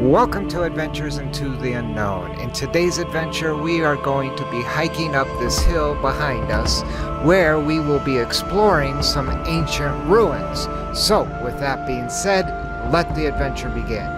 Welcome to Adventures into the Unknown. In today's adventure, we are going to be hiking up this hill behind us, where we will be exploring some ancient ruins. So, with that being said, let the adventure begin.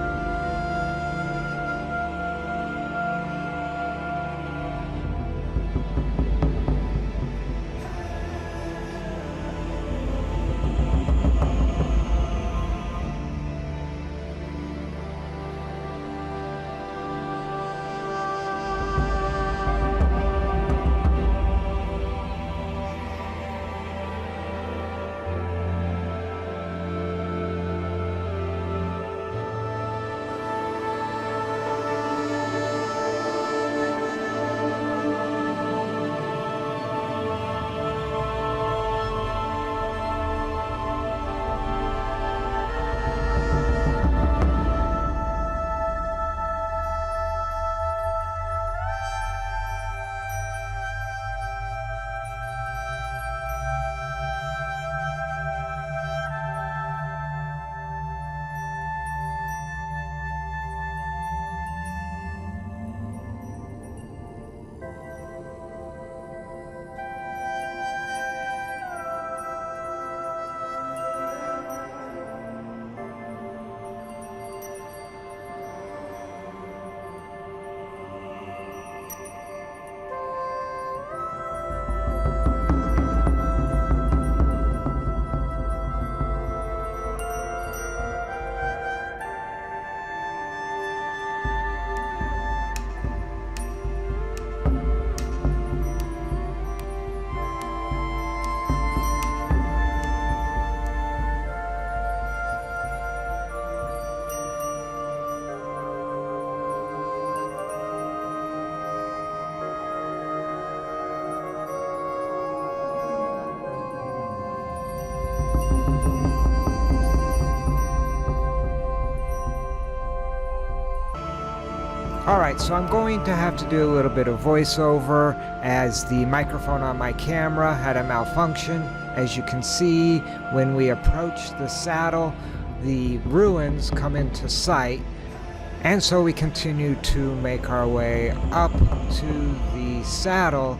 Alright, so I'm going to have to do a little bit of voiceover as the microphone on my camera had a malfunction. As you can see, when we approach the saddle, the ruins come into sight, and so we continue to make our way up to the saddle.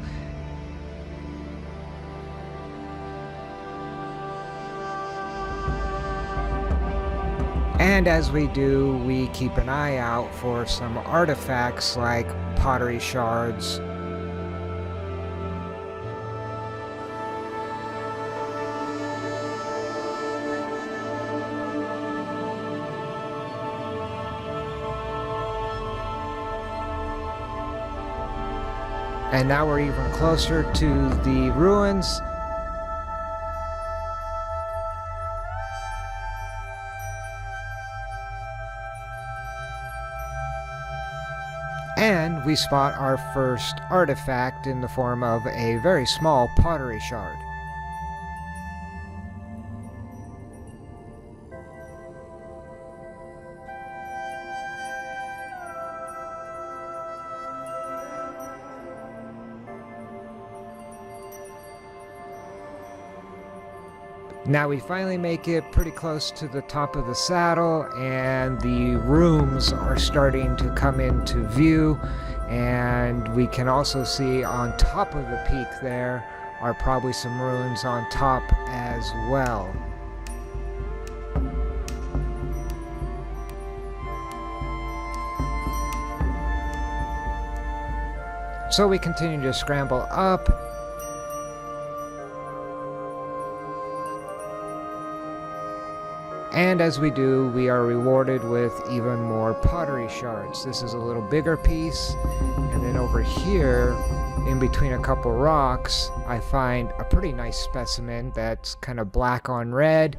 And as we do, we keep an eye out for some artifacts like pottery shards. And now we're even closer to the ruins. And we spot our first artifact in the form of a very small pottery shard. Now we finally make it pretty close to the top of the saddle, and the rooms are starting to come into view, and we can also see on top of the peak there are probably some ruins on top as well. So we continue to scramble up. And as we do, we are rewarded with even more pottery shards. This is a little bigger piece, and then over here, in between a couple rocks, I find a pretty nice specimen that's kind of black on red.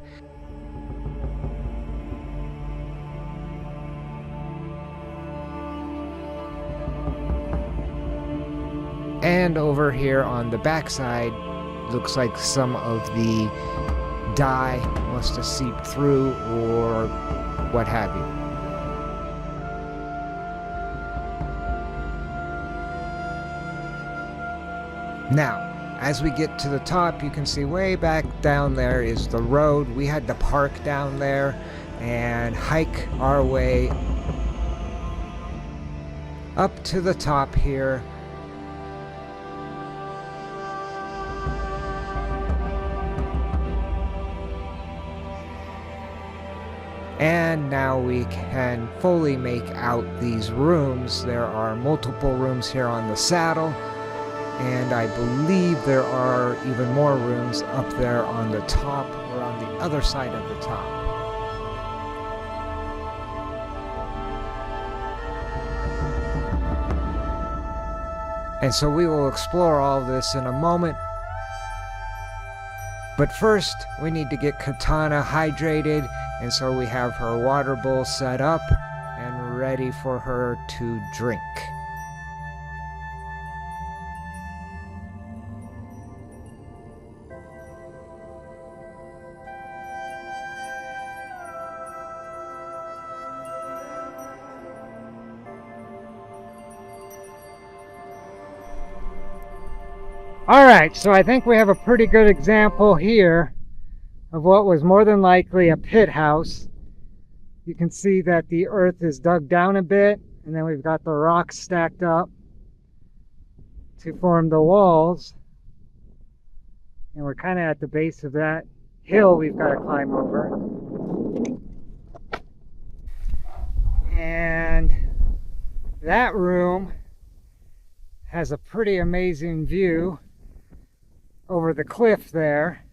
And over here on the backside, looks like some of the dye must have seeped through or what have you. Now, as we get to the top, you can see way back down there is the road. We had to park down there and hike our way up to the top here. And now we can fully make out these rooms. There are multiple rooms here on the saddle, and I believe there are even more rooms up there on the top or on the other side of the top. And so we will explore all this in a moment. But first, we need to get Katana hydrated, and so we have her water bowl set up and ready for her to drink. Alright, so I think we have a pretty good example here of what was more than likely a pit house. You can see that the earth is dug down a bit, and then we've got the rocks stacked up to form the walls. And we're kind of at the base of that hill we've got to climb over. And that room has a pretty amazing view over the cliff there.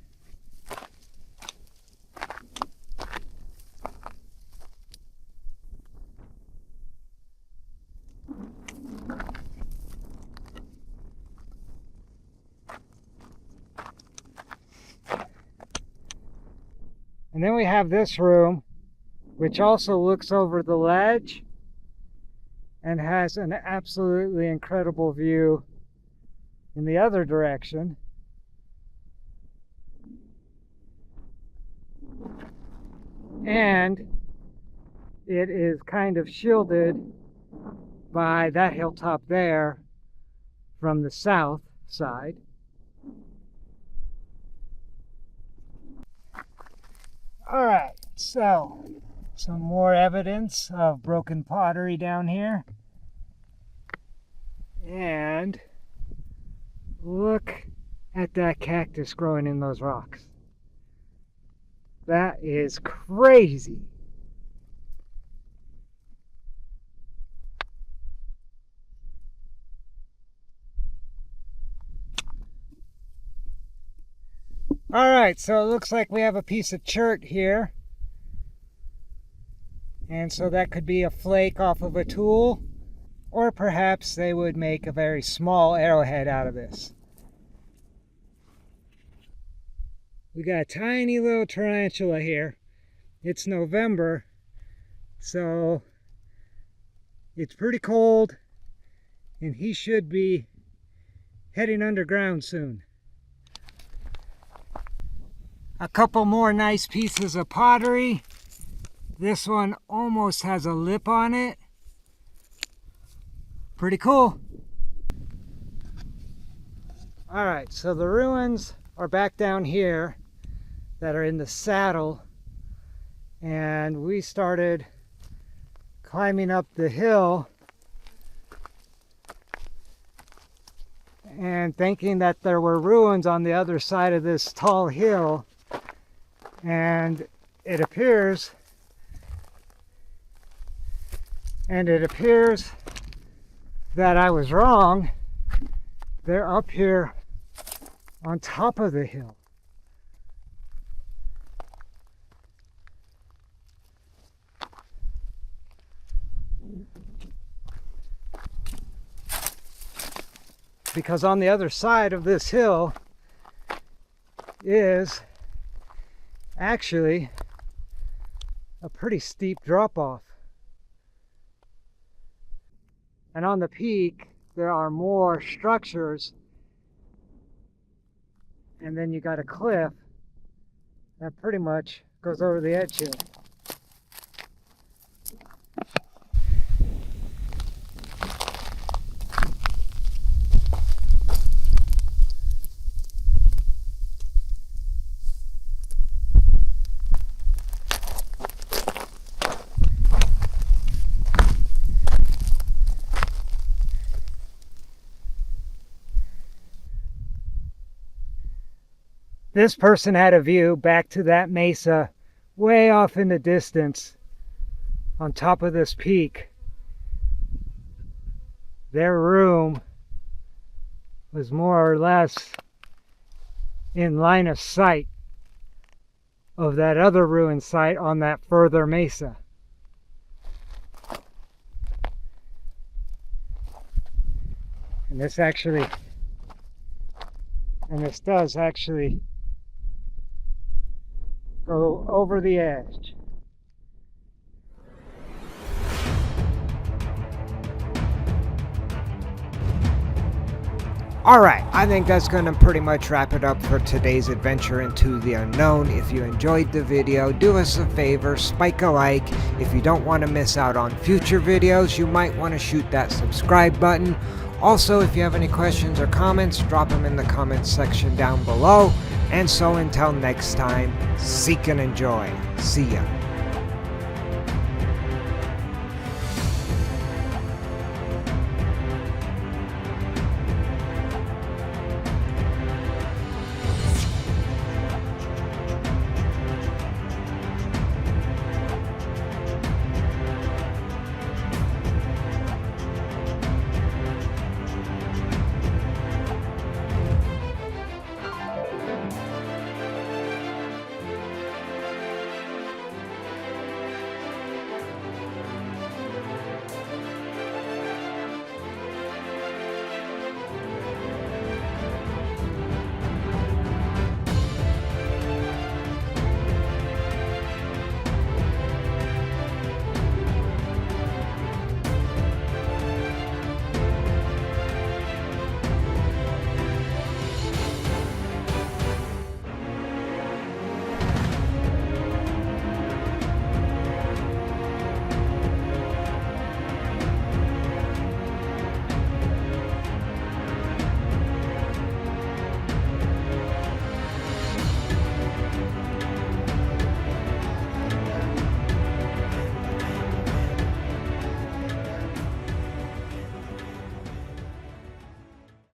And then we have this room, which also looks over the ledge and has an absolutely incredible view in the other direction. And it is kind of shielded by that hilltop there from the south side. All right, so some more evidence of broken pottery down here. And look at that cactus growing in those rocks. That is crazy. All right, so it looks like we have a piece of chert here. And so that could be a flake off of a tool, or perhaps they would make a very small arrowhead out of this. We got a tiny little tarantula here. It's November, so it's pretty cold, and he should be heading underground soon. A couple more nice pieces of pottery. This one almost has a lip on it. Pretty cool. All right, so the ruins are back down here that are in the saddle, and we started climbing up the hill and thinking that there were ruins on the other side of this tall hill, and it appears that I was wrong. They're up here on top of the hill. Because on the other side of this hill is actually a pretty steep drop-off. And on the peak, there are more structures, and then you got a cliff that pretty much goes over the edge here. This person had a view back to that mesa way off in the distance on top of this peak. Their room was more or less in line of sight of that other ruin site on that further mesa. And this does actually go over the edge. Alright, I think that's going to pretty much wrap it up for today's adventure into the unknown. If you enjoyed the video, do us a favor, spike a like. If you don't want to miss out on future videos, you might want to shoot that subscribe button. Also, if you have any questions or comments, drop them in the comments section down below. And so until next time, seek and enjoy. See ya.